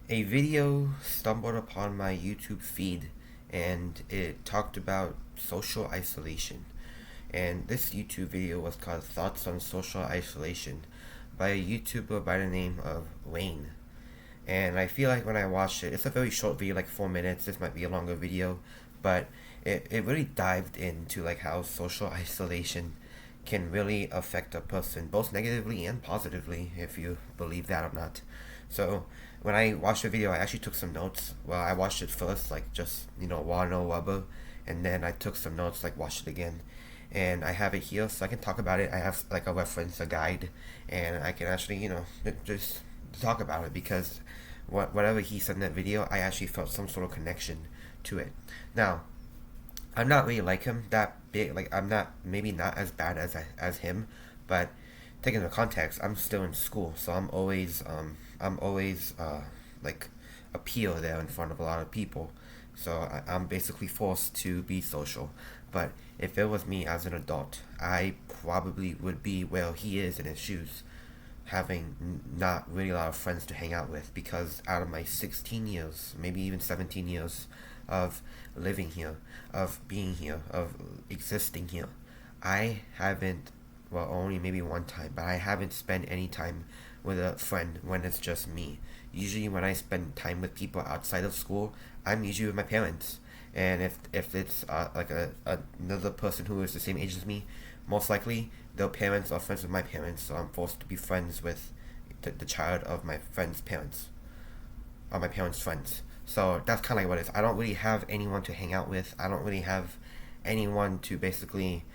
A video stumbled upon my YouTube feed and it talked about social isolation. And this YouTube video was called Thoughts on Social Isolation by a YouTuber by the name of Wayne. And I feel like when I watched it, it's a very short video, like 4 minutes. This might be a longer video, but it really dived into like how social isolation can really affect a person, both negatively and positively, if you believe that or not. So when I watched the video, I actually took some notes. Well, I watched it first, like just water rubber, and then I took some notes, like watched it again, and I have it here so I can talk about it. I have like a reference, a guide, and I can actually just talk about it because whatever he said in that video, I actually felt some sort of connection to it. Now, I'm not really like him that big. Like I'm not maybe not as bad as him, but taking into context, I'm still in school, so I'm always like a peer there in front of a lot of people. So I'm basically forced to be social. But if it was me as an adult, I probably would be where he is in his shoes, having not really a lot of friends to hang out with because out of my 16 years, maybe even 17 years of living here, of being here, of existing here, I haven't, well, only maybe one time, but I haven't spent any time with a friend when it's just me. Usually, when I spend time with people outside of school, I'm usually with my parents. And if it's like another person who is the same age as me, most likely their parents are friends with my parents, so I'm forced to be friends with the child of my friend's parents, or my parents' friends. So that's kind of like what it is. I don't really have anyone to hang out with. I don't really have anyone to basically,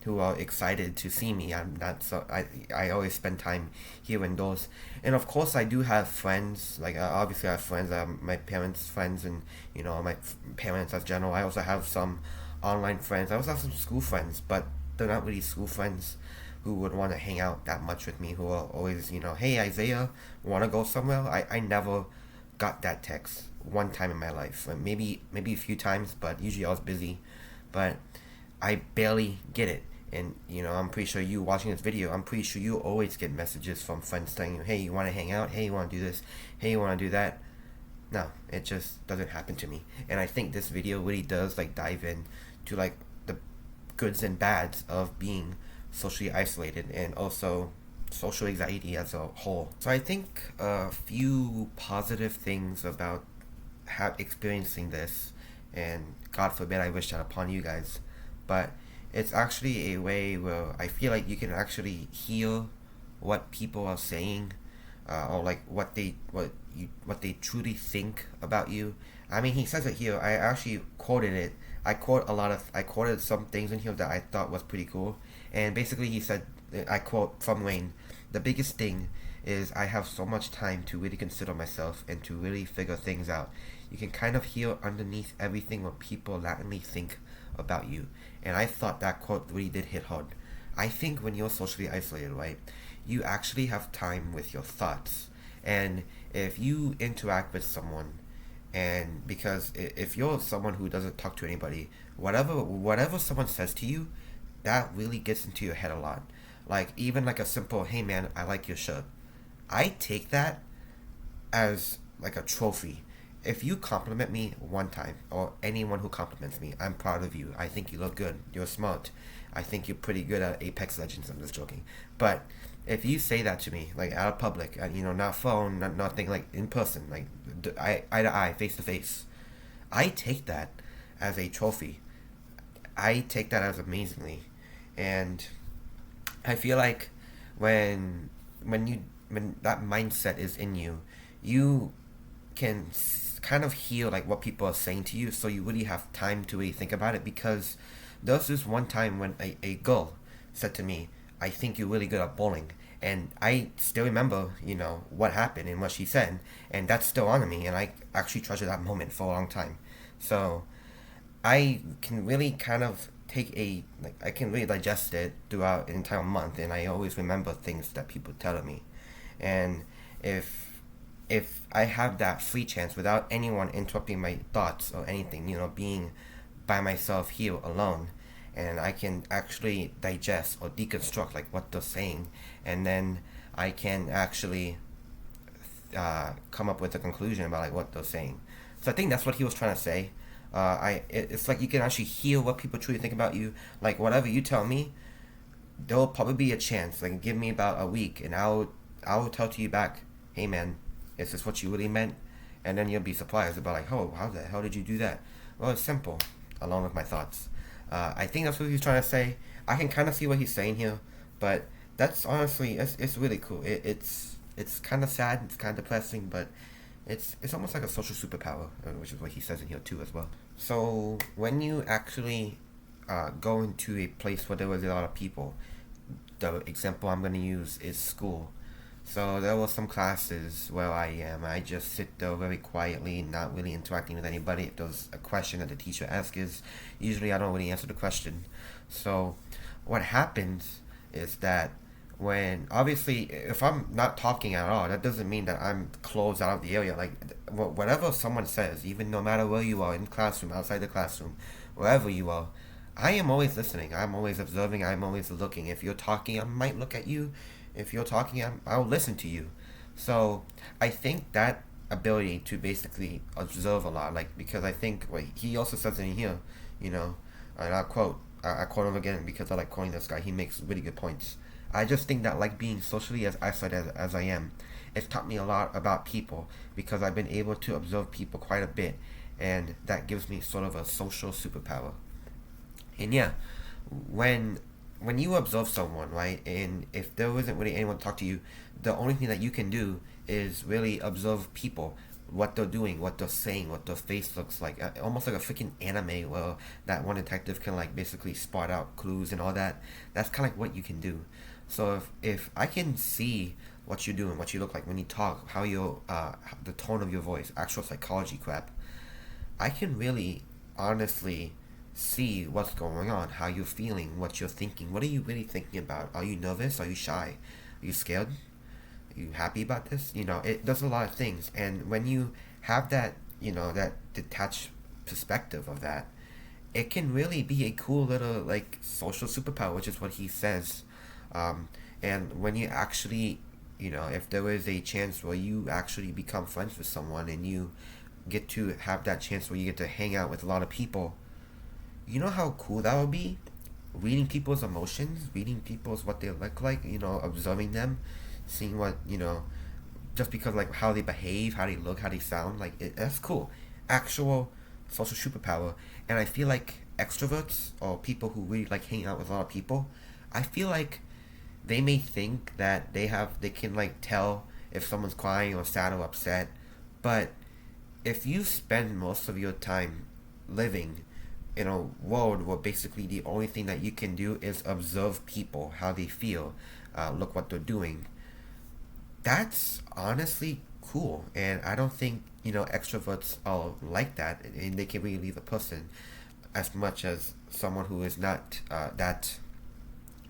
who are excited to see me. I'm not so. I always spend time here indoors, and of course I do have friends. Like obviously I have friends. My parents' friends, and my parents as general. I also have some online friends. I also have some school friends, but they're not really school friends who would want to hang out that much with me. Who are always, hey Isaiah, want to go somewhere? I never got that text one time in my life. Maybe a few times, but usually I was busy. But I barely get it. And I'm pretty sure you watching this video, I'm pretty sure you always get messages from friends telling you, hey, you want to hang out? Hey, you want to do this? Hey, you want to do that? No, it just doesn't happen to me. And I think this video really does like dive in to like the goods and bads of being socially isolated and also social anxiety as a whole. So I think a few positive things about experiencing this, and God forbid I wish that upon you guys, but it's actually a way where I feel like you can actually hear what people are saying, or like what they truly think about you. I mean, he says it here. I actually quoted it. I quoted some things in here that I thought was pretty cool, and basically he said, I quote from Wayne, the biggest thing is I have so much time to really consider myself and to really figure things out. You can kind of hear underneath everything what people latently think about you. And I thought that quote really did hit hard. I think when you're socially isolated, right, you actually have time with your thoughts. And if you interact with someone, and because if you're someone who doesn't talk to anybody, whatever someone says to you, that really gets into your head a lot. Like even like a simple, hey man, I like your shirt. I take that as like a trophy. If you compliment me one time, or anyone who compliments me, I'm proud of you. I think you look good. You're smart. I think you're pretty good at Apex Legends. I'm just joking. But if you say that to me, like out of public, not phone, nothing, like in person, like eye to eye, face to face, I take that as a trophy. I take that as amazingly, and I feel like when when that mindset is in you, you can kind of hear like what people are saying to you, so you really have time to really think about it. Because there was this one time when a girl said to me, I think you're really good at bowling. And I still remember, what happened and what she said, and that's still on me, and I actually treasure that moment for a long time. So I can really kind of take a like I can really digest it throughout an entire month, and I always remember things that people tell me. And if if I have that free chance without anyone interrupting my thoughts or anything, being by myself here alone, and I can actually digest or deconstruct like what they're saying, and then I can actually come up with a conclusion about like what they're saying. So I think that's what he was trying to say. It's like you can actually hear what people truly think about you. Like whatever you tell me, there will probably be a chance. Like give me about a week, and I'll tell to you back, hey man, is this what you really meant? And then you'll be surprised about like, oh, how the hell did you do that? Well, it's simple, along with my thoughts. I think that's what he's trying to say. I can kind of see what he's saying here, but that's honestly it's really cool. It's kind of sad. It's kind of depressing, but it's almost like a social superpower, which is what he says in here too as well. So when you actually go into a place where there was a lot of people, the example I'm going to use is school. So there were some classes where I just sit there very quietly, not really interacting with anybody. If there's a question that the teacher asks, usually I don't really answer the question. So what happens is that when obviously if I'm not talking at all, that doesn't mean that I'm closed out of the area. Like whatever someone says, even no matter where you are in the classroom, outside the classroom, wherever you are, I am always listening. I'm always observing. I'm always looking. If you're talking, I might look at you. If you're talking, I'll listen to you. So I think that ability to basically observe a lot, like because I think he also says in here, you know, and I quote him again because I like quoting this guy. He makes really good points. I just think that like being socially as isolated as I am, it's taught me a lot about people because I've been able to observe people quite a bit, and that gives me sort of a social superpower. And yeah, when when you observe someone, right, and if there isn't really anyone to talk to you, the only thing that you can do is really observe people, what they're doing, what they're saying, what their face looks like, almost like a freaking anime where that one detective can like basically spot out clues and all that. That's kind of like what you can do. So if I can see what you do and what you look like when you talk, how you the tone of your voice, actual psychology crap, I can really honestly see what's going on, how you're feeling, what you're thinking. What are you really thinking about? Are you nervous? Are you shy? Are you scared? Are you happy about this? You know, it does a lot of things. And when you have that, you know, that detached perspective of that, it can really be a cool little like social superpower, which is what he says. Um, and when you actually, you know, if there is a chance where you actually become friends with someone and you get to have that chance where you get to hang out with a lot of people, you know how cool that would be? Reading people's emotions, reading people's what they look like, you know, observing them, seeing what, you know, just because like how they behave, how they look, how they sound, like that's cool. Actual social superpower. And I feel like extroverts or people who really like hanging out with a lot of people, I feel like they may think that they can like tell if someone's crying or sad or upset, but if you spend most of your time living in a world where basically the only thing that you can do is observe people, how they feel, look what they're doing, that's honestly cool. And I don't think, you know, extroverts are like that, and they can really leave a person as much as someone who is not that,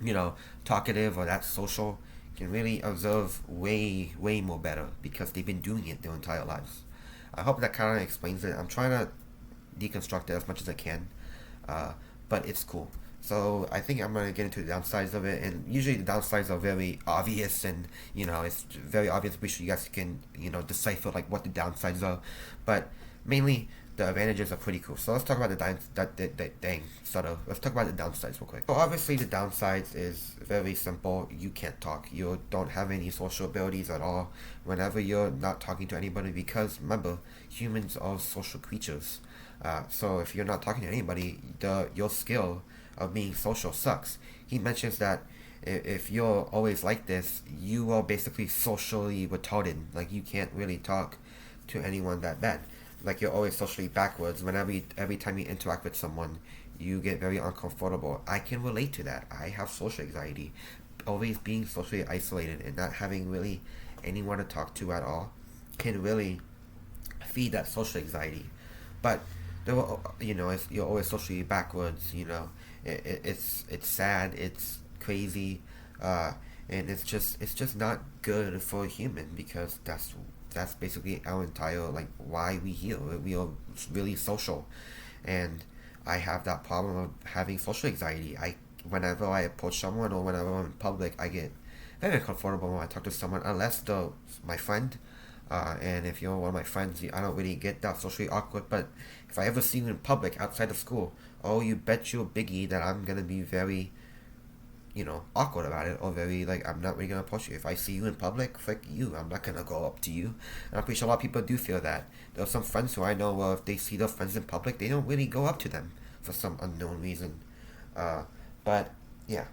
you know, talkative or that social can really observe way more better because they've been doing it their entire lives. I hope that kind of explains it. I'm trying to deconstruct it as much as I can, uh, but it's cool. So I think I'm gonna get into the downsides of it, and usually the downsides are very obvious, and you know it's very obvious. I'm sure you guys can decipher like what the downsides are, but mainly the advantages are pretty cool. So let's talk about the let's talk about the downsides real quick. So obviously the downsides is very simple. You can't talk. You don't have any social abilities at all. Whenever you're not talking to anybody, because remember, humans are social creatures. So if you're not talking to anybody, your skill of being social sucks. He mentions that if you're always like this, you are basically socially retarded. Like you can't really talk to anyone that bad. Like you're always socially backwards. Every time you interact with someone, you get very uncomfortable. I can relate to that. I have social anxiety. Always being socially isolated and not having really anyone to talk to at all can really feed that social anxiety. But you're always socially backwards. It's sad. It's crazy, and it's just not good for a human because that's basically our entire like why we here. We are really social, and I have that problem of having social anxiety. Whenever I approach someone or whenever I'm in public, I get very uncomfortable when I talk to someone unless they're my friend, And if you're one of my friends, I don't really get that socially awkward. But if I ever see you in public outside of school, oh, you bet your biggie that I'm gonna be very, awkward about it, or very like I'm not really gonna approach you. If I see you in public, fuck you. I'm not gonna go up to you. And I'm pretty sure a lot of people do feel that. There are some friends who I know, well, if they see their friends in public, they don't really go up to them for some unknown reason. Uh, but yeah,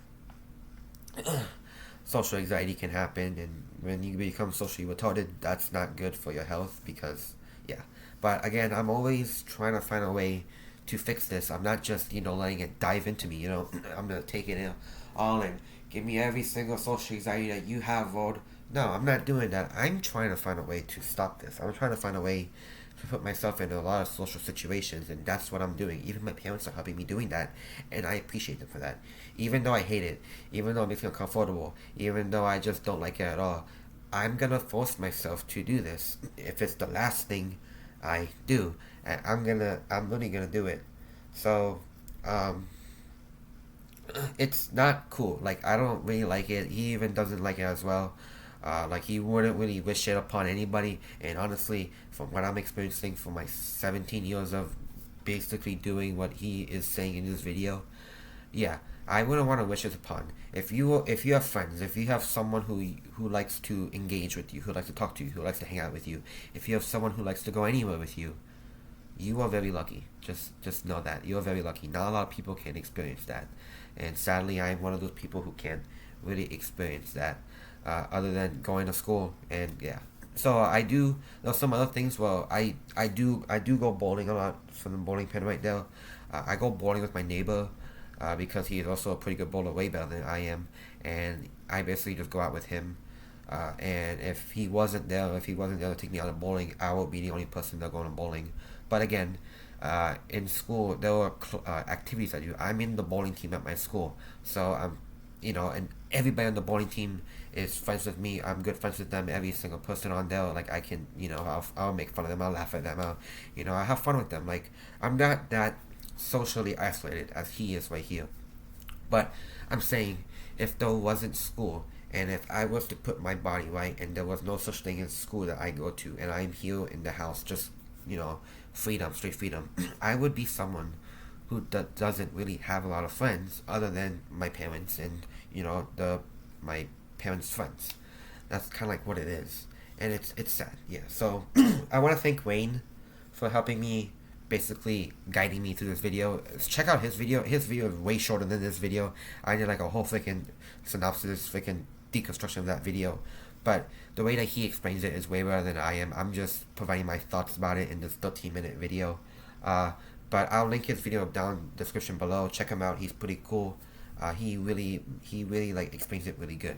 social anxiety can happen, and when you become socially retarded, that's not good for your health because, yeah. But again, I'm always trying to find a way to fix this. I'm not just, letting it dive into me, I'm gonna take it in all and give me every single social anxiety that you have, Lord. No, I'm not doing that. I'm trying to find a way to stop this. I'm trying to find a way to put myself into a lot of social situations, and that's what I'm doing. Even my parents are helping me doing that, and I appreciate them for that. Even though I hate it, even though it makes me uncomfortable, even though I just don't like it at all, I'm gonna force myself to do this. If it's the last thing I do, and I'm really gonna do it. So, um, it's not cool. Like, I don't really like it. He even doesn't like it as well. Like, he wouldn't really wish it upon anybody. And honestly, from what I'm experiencing from my 17 years of basically doing what he is saying in this video, yeah, I wouldn't want to wish it upon. If you have friends, if you have someone who likes to engage with you, who likes to talk to you, who likes to hang out with you, if you have someone who likes to go anywhere with you, you are very lucky. Just know that you are very lucky. Not a lot of people can experience that, and sadly, I'm one of those people who can't really experience that, other than going to school. And yeah, so I do. There's some other things. Well, I do go bowling a lot from the bowling pin right there. I go bowling with my neighbor, because he is also a pretty good bowler, way better than I am, and I basically just go out with him. And if he wasn't there to take me out of bowling, I will be the only person that going to bowling. But again, in school there were activities I do. I'm in the bowling team at my school, so and everybody on the bowling team is friends with me. I'm good friends with them. Every single person on there, like I can, I'll make fun of them. I'll laugh at them. I have fun with them. Like I'm not that socially isolated as he is right here. But I'm saying, if there wasn't school, and if I was to put my body right, and there was no such thing as school that I go to, and I'm here in the house, just, freedom, straight freedom, I would be someone who doesn't really have a lot of friends other than my parents and, my parents' friends. That's kind of like what it is. And it's sad, yeah. So, I want to thank Wayne for helping me, basically guiding me through this video. Check out his video. His video is way shorter than this video. I did like a whole freaking synopsis, freaking deconstruction of that video. But the way that he explains it is way better than I am. I'm just providing my thoughts about it in this 13-minute video. Uh, but I'll link his video down description below. Check him out. He's pretty cool. He really like explains it really good.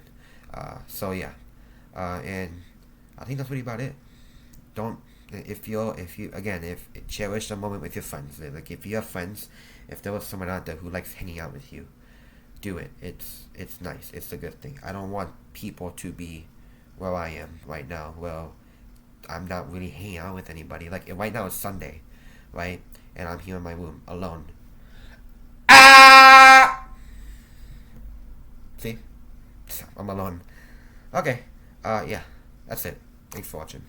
So yeah. And I think that's really about it. Don't if you again if cherish the moment with your friends. Like if you have friends, if there was someone out there who likes hanging out with you, do it. It's nice. It's a good thing. I don't want people to be where I am right now. Well, I'm not really hanging out with anybody. Like right now it's Sunday, right? And I'm here in my room alone. Ah! See, I'm alone. Okay. Yeah. That's it. Thanks for watching.